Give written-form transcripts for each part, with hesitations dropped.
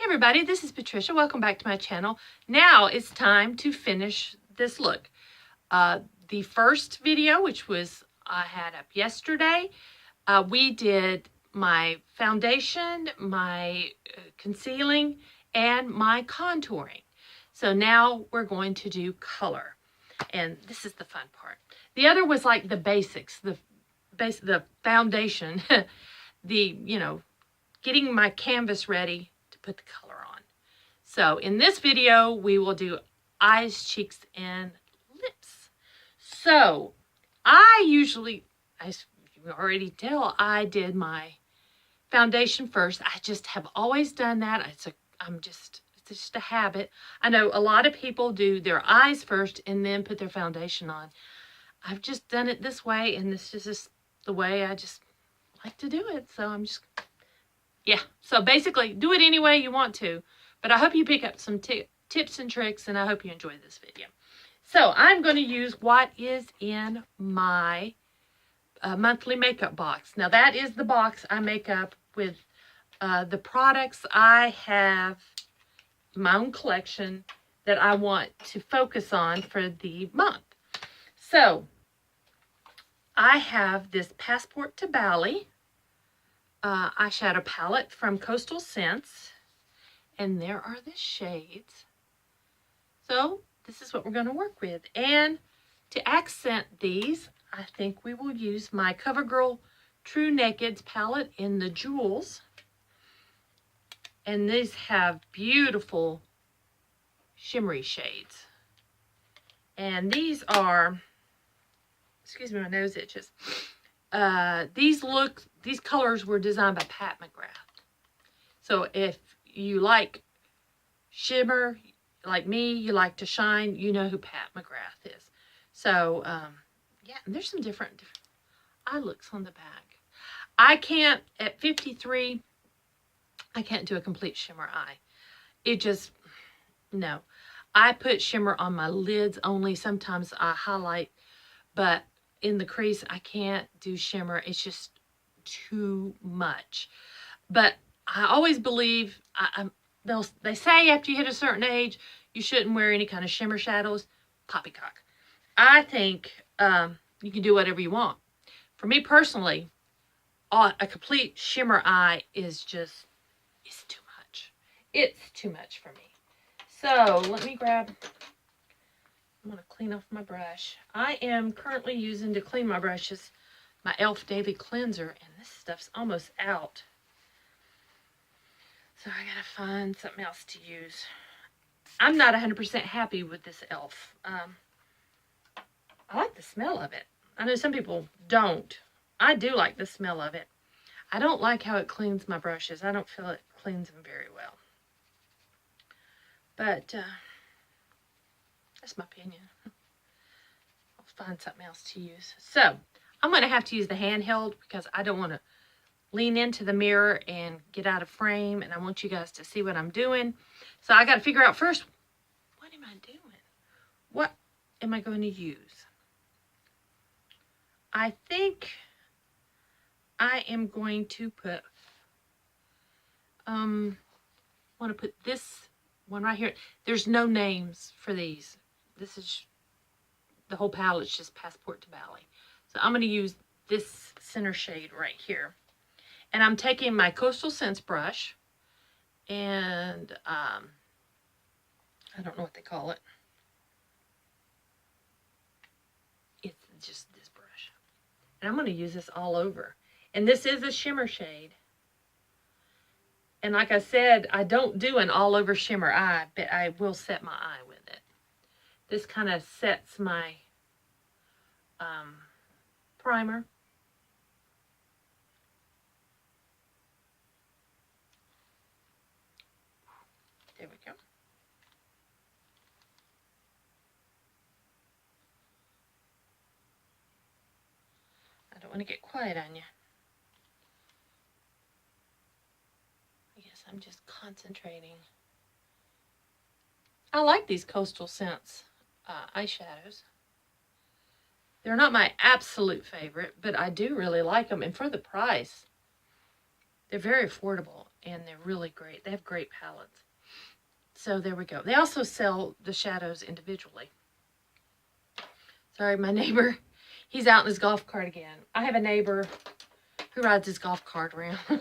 everybody, this is Patricia. Welcome back to my channel. Now it's time to finish this look. The first video, which was I had up yesterday, we did my foundation, my concealing, and my contouring. So now we're going to do color. And this is the fun part. The other was like the basics, the foundation, getting my canvas ready to put the color on. So in this video, we will do eyes, cheeks, and lips. So I usually, as you already tell, I did my foundation first. I just have always done that. It's just a habit. I know a lot of people do their eyes first and then put their foundation on. I've just done it this way, and this is just the way I just like to do it. So I'm just, yeah. So basically, do it any way you want to. But I hope you pick up some tips and tricks, and I hope you enjoy this video. So I'm going to use what is in my monthly makeup box. Now that is the box I make up with the products I have in my own collection that I want to focus on for the month. So I have this Passport to Bali eyeshadow palette from Coastal Scents, and there are the shades. So this is what we're going to work with. And to accent these, I think we will use my CoverGirl True Nakeds palette in the Jewels. And these have beautiful shimmery shades. And these are, excuse me, my nose itches. These colors were designed by Pat McGrath. So if you like shimmer, like me, you like to shine, you know who Pat McGrath is. So, yeah, and there's some different eye looks on the back. I can't, at 53, I can't do a complete shimmer eye. It just, no. I put shimmer on my lids only. Sometimes I highlight, but in the crease, I can't do shimmer. It's just too much. But I always believe, they say after you hit a certain age, you shouldn't wear any kind of shimmer shadows. Poppycock. I think you can do whatever you want. For me personally, a complete shimmer eye is just, it's too much. It's too much for me. So let me grab, I'm going to clean off my brush. I am currently using to clean my brushes my e.l.f. Daily Cleanser, and this stuff's almost out. So I gotta find something else to use. I'm not 100% happy with this e.l.f. I like the smell of it. I know some people don't. I do like the smell of it. I don't like how it cleans my brushes. I don't feel it cleans them very well. But that's my opinion. I'll find something else to use. So I'm going to have to use the handheld because I don't want to lean into the mirror and get out of frame, and I want you guys to see what I'm doing. So I got to figure out first, what am I doing? What am I going to use? I think I am going to put, I want to put this one right here. There's no names for these. This is, the whole palette's just Passport to Bali. So I'm going to use this center shade right here. And I'm taking my Coastal Scents brush, and I don't know what they call it. It's just this brush. And I'm going to use this all over. And this is a shimmer shade. And like I said, I don't do an all over shimmer eye, but I will set my eye with it. This kind of sets my primer. There we go. I don't want to get quiet on you. I guess I'm just concentrating. I like these Coastal Scents eyeshadows. They're not my absolute favorite, but I do really like them. And for the price, they're very affordable. and they're really great. They have great palettes. So there we go. They also sell the shadows individually. Sorry, my neighbor, he's out in his golf cart again. I have a neighbor who rides his golf cart around. This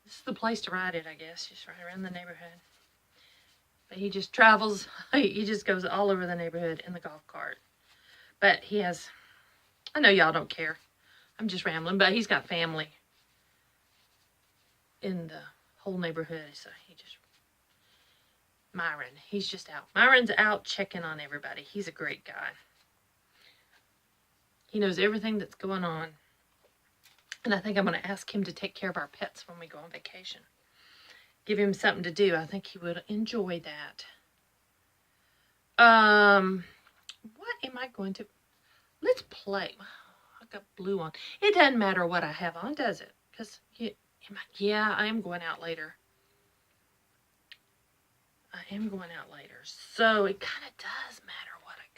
is the place to ride it, I guess, just right around the neighborhood. But he just travels, he just goes all over the neighborhood in the golf cart. But he has, I know y'all don't care. I'm just rambling, but he's got family in the whole neighborhood, so he just, Myron, he's just out. Myron's out checking on everybody. He's a great guy. He knows everything that's going on. And I think I'm going to ask him to take care of our pets when we go on vacation. Give him something to do. I think he would enjoy that. What am I going to... Let's play. I got blue on. It doesn't matter what I have on, does it? Because, yeah, I am going out later. I am going out later. So, it kind of does matter what I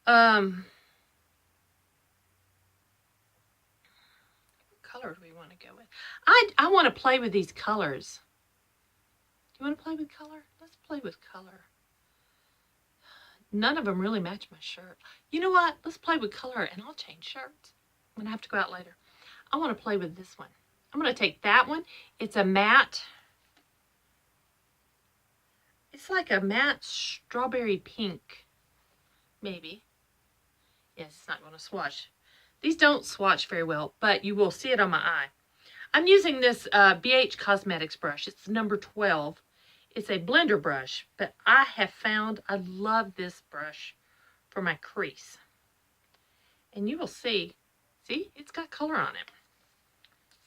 got on. What color do we want to go with? I want to play with these colors. Do you want to play with color? Let's play with color. None of them really match my shirt. You know what? Let's play with color and I'll change shirts. I'm going to have to go out later. I want to play with this one. I'm going to take that one. It's a matte. It's like a matte strawberry pink. Maybe. Yes, it's not going to swatch. These don't swatch very well, but you will see it on my eye. I'm using this BH Cosmetics brush. It's number 12. It's a blender brush, but I have found I love this brush for my crease. And you will see, it's got color on it.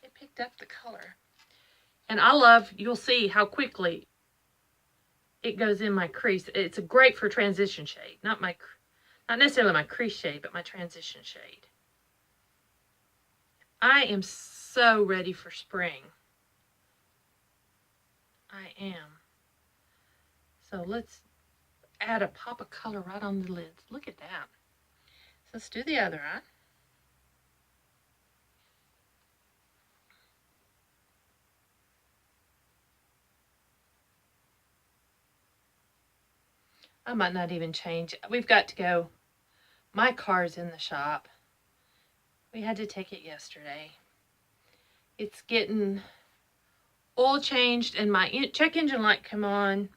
It picked up the color. And I love, you'll see how quickly it goes in my crease. It's great for transition shade. Not necessarily my crease shade, but my transition shade. I am so ready for spring. I am. So let's add a pop of color right on the lids. Look at that. So let's do the other eye. I might not even change. We've got to go. My car's in the shop. We had to take it yesterday. It's getting oil changed and my check engine light come on.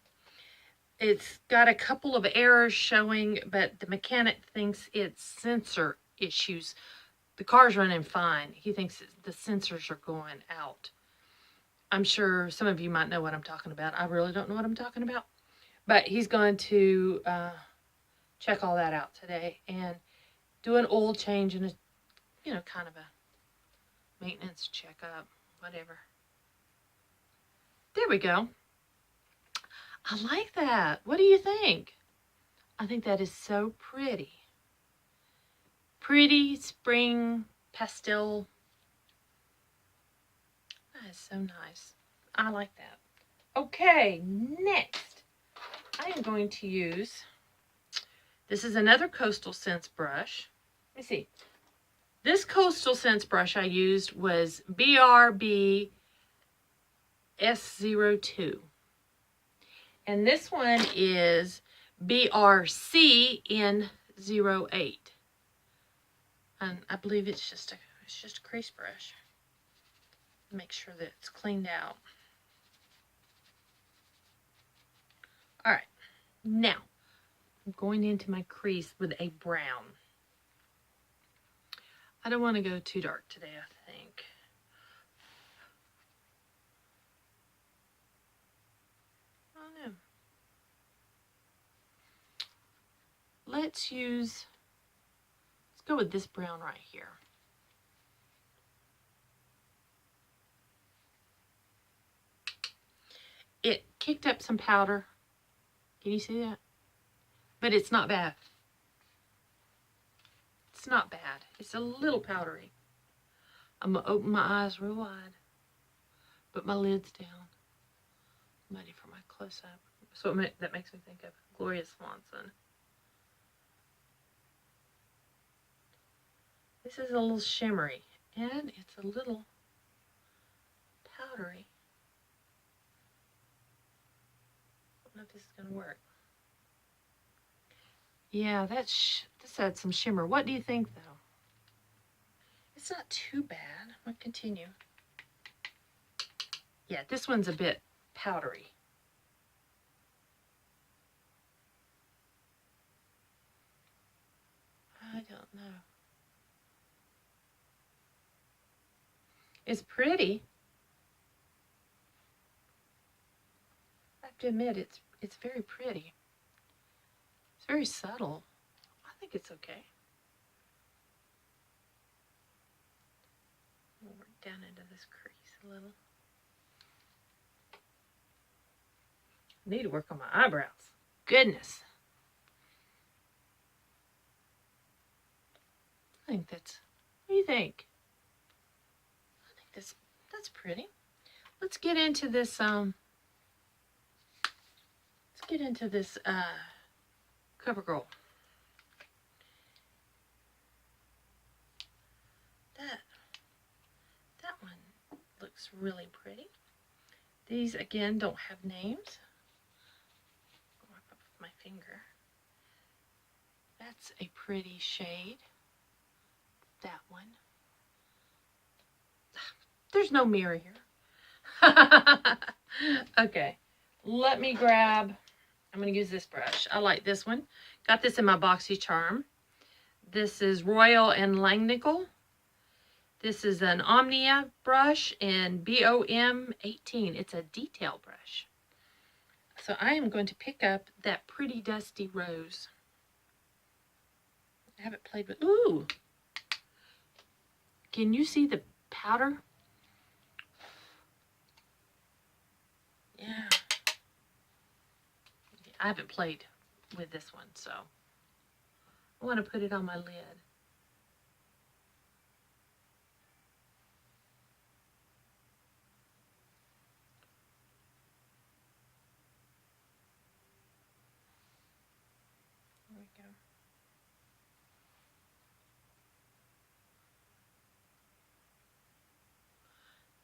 It's got a couple of errors showing, but the mechanic thinks it's sensor issues. The car's running fine. He thinks the sensors are going out. I'm sure some of you might know what I'm talking about. I really don't know what I'm talking about. But he's going to check all that out today and do an oil change and a, kind of a maintenance checkup, whatever. There we go. I like that. What do you think? I think that is so pretty. Pretty spring pastel. That is so nice. I like that. Okay, next I am going to use, this is another Coastal Scents brush. Let me see. This Coastal Scents brush I used was BRB S02. And this one is BRC N08. And I believe it's just a crease brush. Make sure that it's cleaned out. All right. Now, I'm going into my crease with a brown. I don't want to go too dark today, I think. I don't know. Let's go with this brown right here. It kicked up some powder. Can you see that? But it's not bad. It's not bad. It's a little powdery. I'm going to open my eyes real wide. Put my lids down. I'm ready for my close-up. So that makes me think of Gloria Swanson. This is a little shimmery. And it's a little powdery. I don't know if this is going to work. Yeah, this had some shimmer. What do you think, though? It's not too bad. I'm going to continue. Yeah, this one's a bit powdery. I don't know. It's pretty. I have to admit, it's very pretty. It's very subtle. I think it's okay. We'll work down into this crease a little. I need to work on my eyebrows. Goodness. I think that's, what do you think? I think that's pretty. Let's get into this, CoverGirl. That one looks really pretty. These, again, don't have names. I'll wipe up with my finger. That's a pretty shade. That one. There's no mirror here. Okay, let me grab, I'm going to use this brush. I like this one. Got this in my BoxyCharm. This is Royal and Langnickel. This is an Omnia brush in BOM 18. It's a detail brush. So I am going to pick up that pretty dusty rose. I haven't played with, ooh. Can you see the powder? Yeah. I haven't played with this one, so I want to put it on my lid. There we go.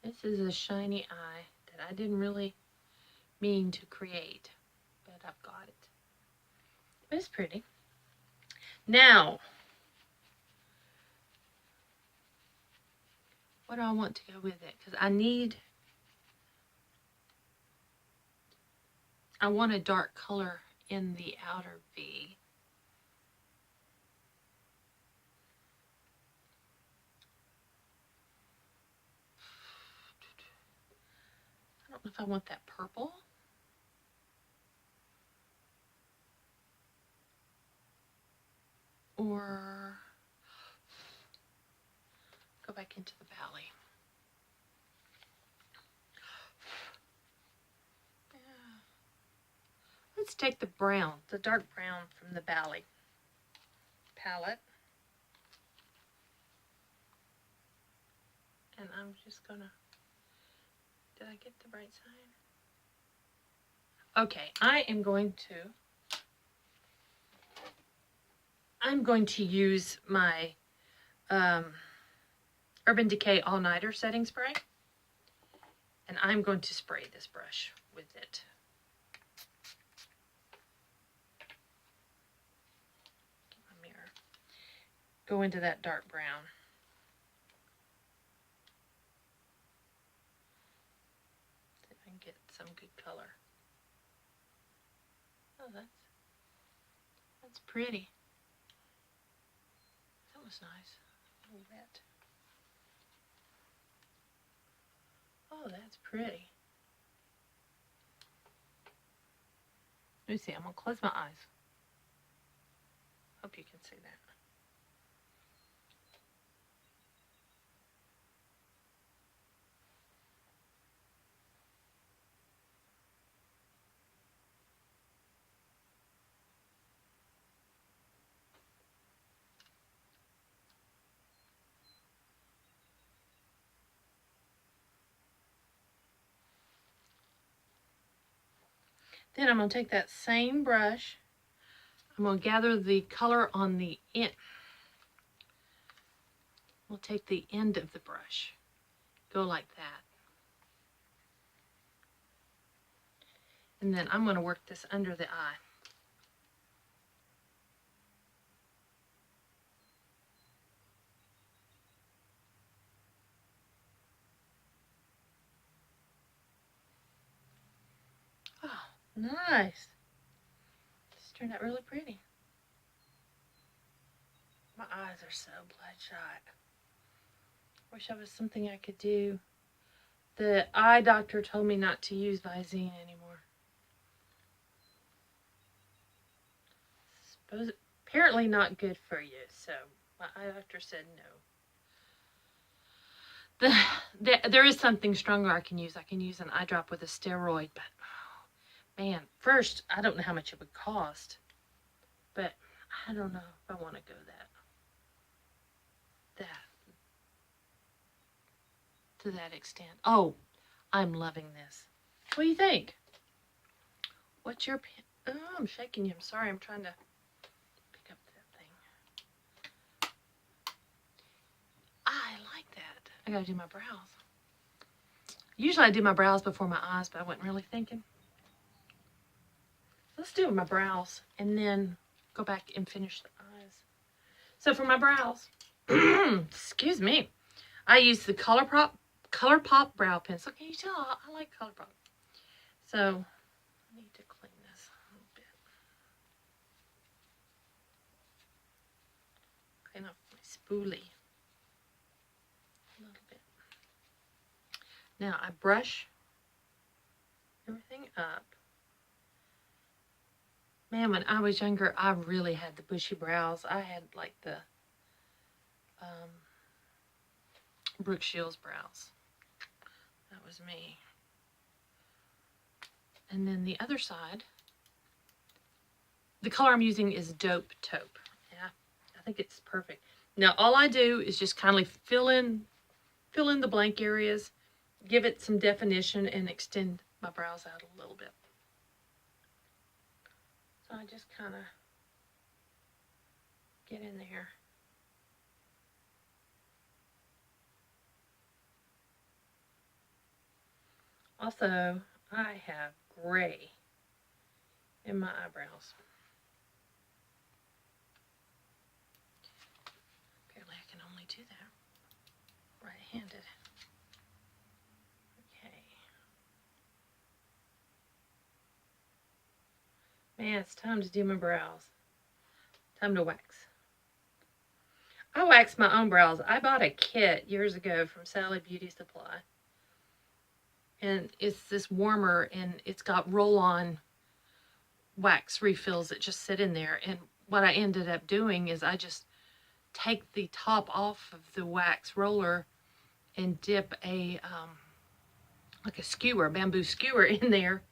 This is a shiny eye that I didn't really mean to create, but I've got it. It's pretty. Now, what do I want to go with it? Because I want a dark color in the outer V. I don't know if I want that purple. Or go back into the Bali. Yeah. Let's take the brown, the dark brown from the Bali palette. And I'm just gonna, did I get the right side? Okay, I'm going to use my Urban Decay All Nighter setting spray, and I'm going to spray this brush with it. Get my mirror. Go into that dark brown. See if I can get some good color. Oh, that's pretty. That was nice. A little wet. Oh, that's pretty. Let me see. I'm going to close my eyes. Hope you can see that. Then I'm going to take that same brush. I'm going to gather the color on the end. we'll take the end of the brush, go like that. And then I'm going to work this under the eye. Oh, nice. This turned out really pretty. My eyes are so bloodshot. Wish I was something I could do. The eye doctor told me not to use Visine anymore. Apparently not good for you, so my eye doctor said no. There is something stronger I can use. I can use an eye drop with a steroid, but oh, man, first, I don't know how much it would cost, but I don't know if I want to go to that extent. Oh, I'm loving this. What do you think? What's your opinion? Oh, I'm shaking you. I'm sorry. I'm trying to pick up that thing. I like that. I gotta do my brows. Usually I do my brows before my eyes, but I wasn't really thinking. Let's do my brows and then go back and finish the eyes. So for my brows, excuse me, I use the Colourpop brow pencil. Can you tell I like Colourpop? So I need to clean this a little bit. Clean off my spoolie a little bit. Now I brush everything up. Man, when I was younger, I really had the bushy brows. I had like the Brooke Shields brows. That was me. And then the other side, the color I'm using is Dope Taupe. Yeah, I think it's perfect. Now all I do is just kindly fill in the blank areas, give it some definition, and extend my brows out a little bit. So I just kind of get in there. Also, I have gray in my eyebrows. Apparently I can only do that right-handed. Okay. Man, it's time to do my brows. Time to wax. I wax my own brows. I bought a kit years ago from Sally Beauty Supply. And it's this warmer, and it's got roll-on wax refills that just sit in there. And what I ended up doing is I just take the top off of the wax roller and dip a like a skewer, bamboo skewer in there,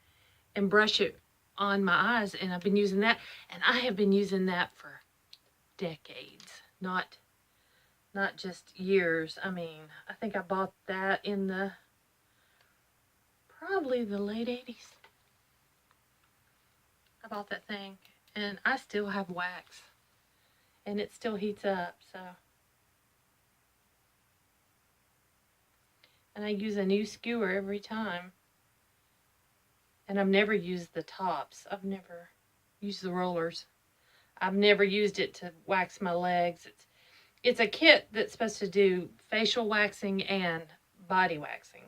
and brush it on my eyes. And I've been using that, and I have been using that for decades, not just years. I mean, I think I bought that in the probably the late 80s. I bought that thing, and I still have wax, and it still heats up, so. And I use a new skewer every time, and I've never used the tops. I've never used the rollers. I've never used it to wax my legs. It's a kit that's supposed to do facial waxing and body waxing.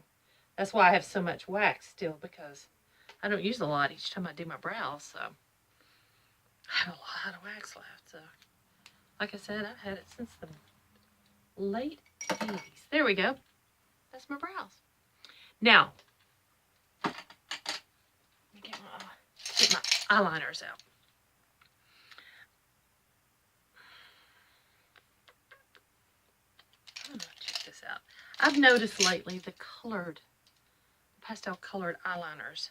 That's why I have so much wax still, because I don't use a lot each time I do my brows, so I have a lot of wax left. So, like I said, I've had it since the late 80s. There we go. That's my brows. Now, let me get my eyeliners out. I'm gonna check this out. I've noticed lately the pastel colored eyeliners.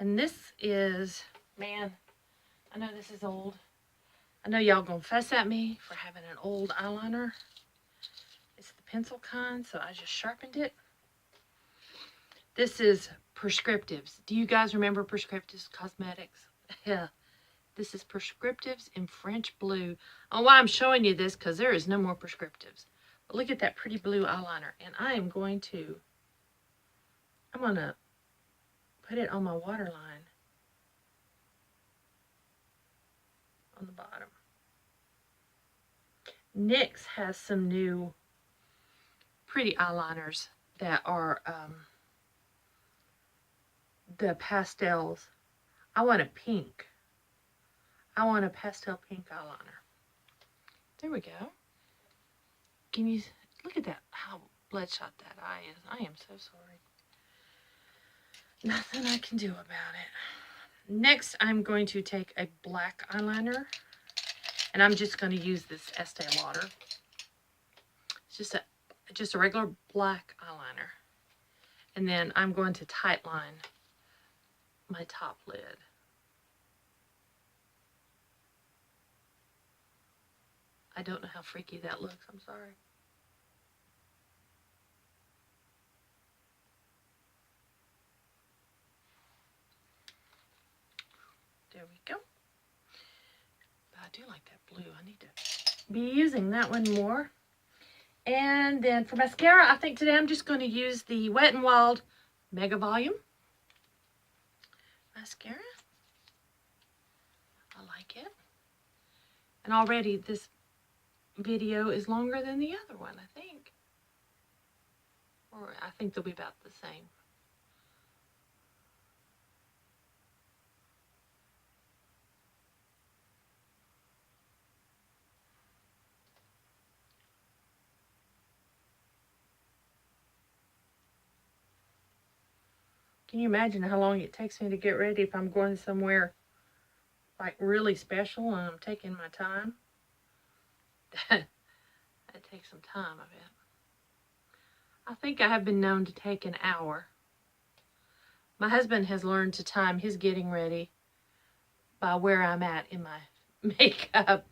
And this is, man, I know this is old. I know y'all gonna fuss at me for having an old eyeliner. It's the pencil kind, so I just sharpened it. This is Prescriptives. Do you guys remember Prescriptives Cosmetics? Yeah. This is Prescriptives in French Blue. Oh, why I'm showing you this, because there is no more Prescriptives. But look at that pretty blue eyeliner. And I'm going to put it on my waterline on the bottom. NYX has some new pretty eyeliners that are the pastels. I want a pink. I want a pastel pink eyeliner. There we go. Can you look at that? How bloodshot that eye is. I am so sorry. Nothing I can do about it. Next, I'm going to take a black eyeliner, and I'm just going to use this Estee Lauder. It's just a regular black eyeliner. And then I'm going to tightline my top lid. I don't know how freaky that looks. I'm sorry. There we go. But I do like that blue. I need to be using that one more. And then for mascara, I think today I'm just going to use the Wet n Wild MegaVolume mascara. I like it. And already this video is longer than the other one, I think. Or I think they'll be about the same. Can you imagine how long it takes me to get ready if I'm going somewhere like really special and I'm taking my time? That takes some time, I bet. I think I have been known to take an hour. My husband has learned to time his getting ready by where I'm at in my makeup.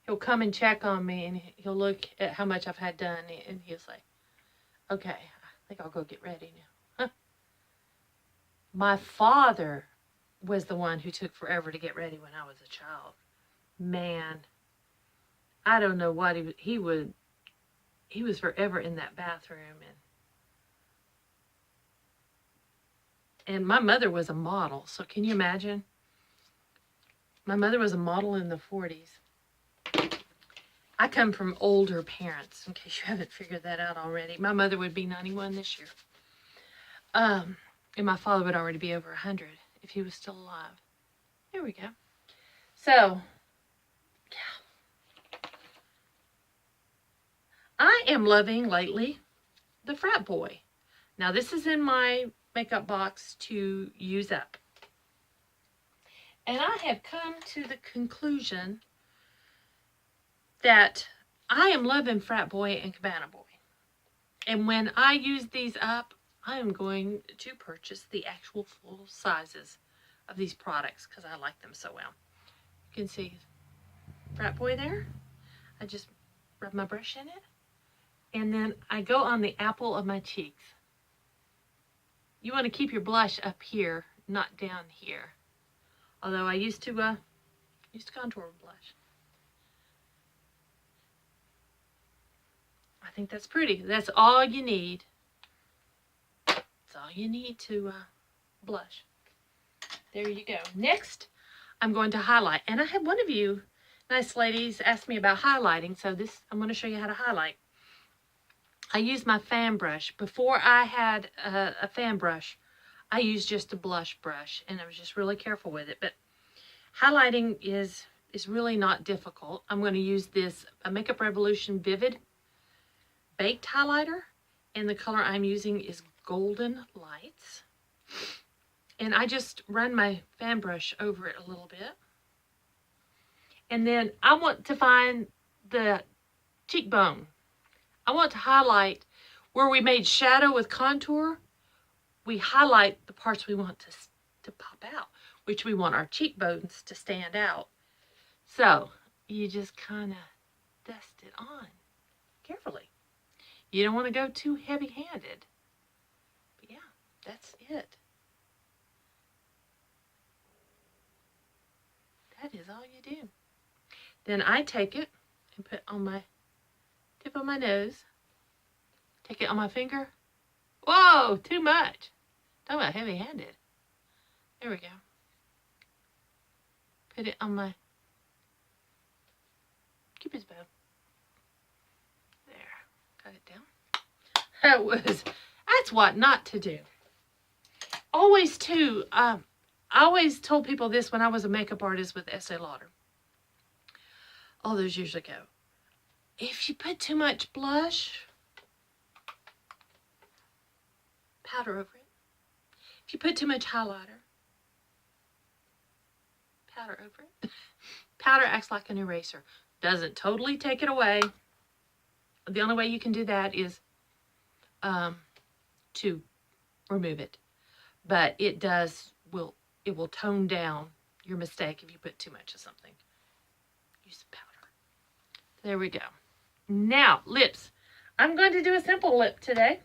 He'll come and check on me and he'll look at how much I've had done and he'll say, okay, I think I'll go get ready now. My father was the one who took forever to get ready when I was a child. Man, I don't know what he was forever in that bathroom. And my mother was a model, so can you imagine? My mother was a model in the 40s. I come from older parents, in case you haven't figured that out already. My mother would be 91 this year. And my father would already be over 100 if he was still alive. There we go. So, yeah. I am loving lately the Fratboy. Now this is in my makeup box to use up. And I have come to the conclusion that I am loving Fratboy and Cabana Boy. And when I use these up, I am going to purchase the actual full sizes of these products because I like them so well. You can see Fratboy there. I just rub my brush in it. And then I go on the apple of my cheeks. You want to keep your blush up here, not down here. Although I used to contour with blush. I think that's pretty. That's all you need. That's all you need to blush. There you go. Next, I'm going to highlight. And I had one of you nice ladies ask me about highlighting. So I'm going to show you how to highlight. I use my fan brush. Before I had a fan brush, I used just a blush brush. And I was just really careful with it. But highlighting is really not difficult. I'm going to use this Makeup Revolution Vivid Baked Highlighter. And the color I'm using is Golden Lights. And I just run my fan brush over it a little bit. And then I want to find the cheekbone. I want to highlight where we made shadow with contour. We highlight the parts we want to pop out, which we want our cheekbones to stand out. So you just kind of dust it on carefully. You don't want to go too heavy-handed. But yeah, that's it. That is all you do. Then I take it and put on my tip of my nose. Take it on my finger. Whoa, too much. Talk about heavy-handed. There we go. Put it on my Cupid's bow. There. Got it down. That's what not to do. Always too, I always told people this when I was a makeup artist with Estee Lauder. All those years ago. If you put too much blush, powder over it. If you put too much highlighter, powder over it. Powder acts like an eraser. Doesn't totally take it away. The only way you can do that is to remove it. But it will tone down your mistake if you put too much of something. Use some powder. There we go. Now, lips. I'm going to do a simple lip today.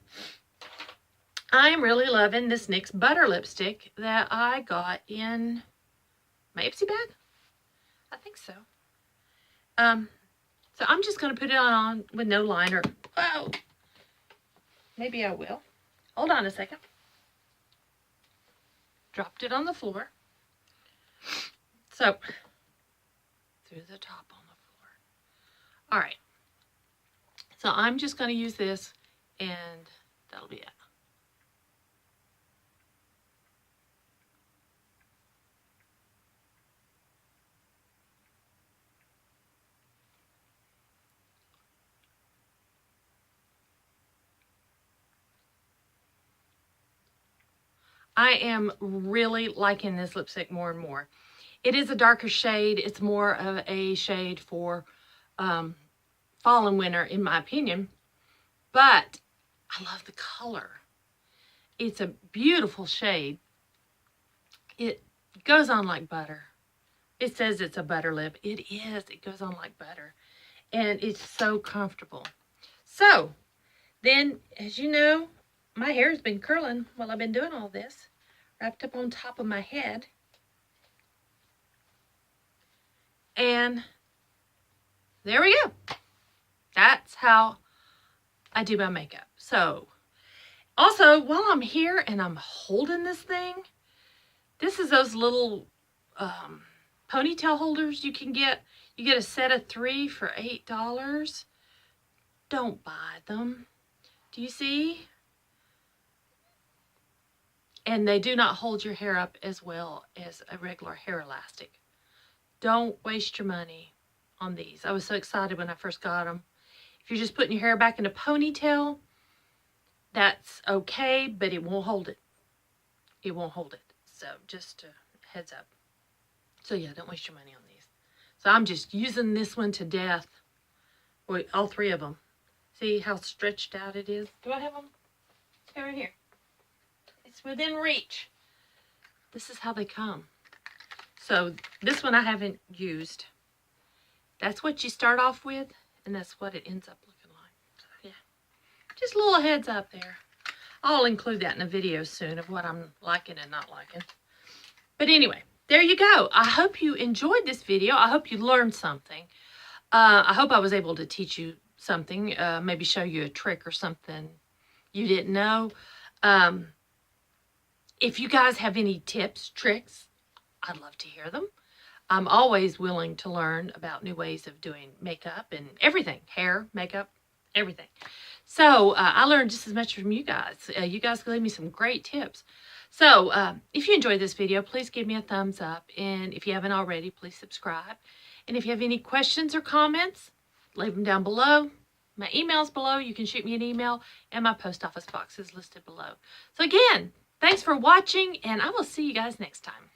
I'm really loving this NYX Butter Lipstick that I got in my Ipsy bag. I think so. So I'm just going to put it on with no liner. Whoa. Maybe I will. Hold on a second. Dropped it on the floor. So, through the top on the floor. All right. So I'm just going to use this, and that'll be it. I am really liking this lipstick more and more. It is a darker shade. It's more of a shade for fall and winter, in my opinion. But I love the color. It's a beautiful shade. It goes on like butter. It says it's a butter lip. It is. It goes on like butter. And it's so comfortable. So, then, as you know, my hair has been curling while I've been doing all this. Wrapped up on top of my head. And there we go. That's how I do my makeup. So, also, while I'm here and I'm holding this thing, this is those little ponytail holders you can get. You get a set of 3 for $8. Don't buy them. Do you see? And they do not hold your hair up as well as a regular hair elastic. Don't waste your money on these. I was so excited when I first got them. If you're just putting your hair back in a ponytail, that's okay, but it won't hold it. It won't hold it. So just a heads up. So yeah, don't waste your money on these. So I'm just using this one to death. Wait, all 3 of them. See how stretched out it is? Do I have them? They're right here. It's within reach. This is how they come. So this one I haven't used. That's what you start off with, and that's what it ends up looking like. So yeah, just a little heads up there. I'll include that in a video soon of what I'm liking and not liking. But anyway, there you go. I hope you enjoyed this video. I hope you learned something. I hope I was able to teach you something, maybe show you a trick or something you didn't know. If you guys have any tips, tricks, I'd love to hear them. I'm always willing to learn about new ways of doing makeup and everything. Hair, makeup, everything. So I learned just as much from you guys. You guys gave me some great tips. So if you enjoyed this video, please give me a thumbs up. And if you haven't already, please subscribe. And if you have any questions or comments, leave them down below. My email's below. You can shoot me an email. And my post office box is listed below. So again, thanks for watching, and I will see you guys next time.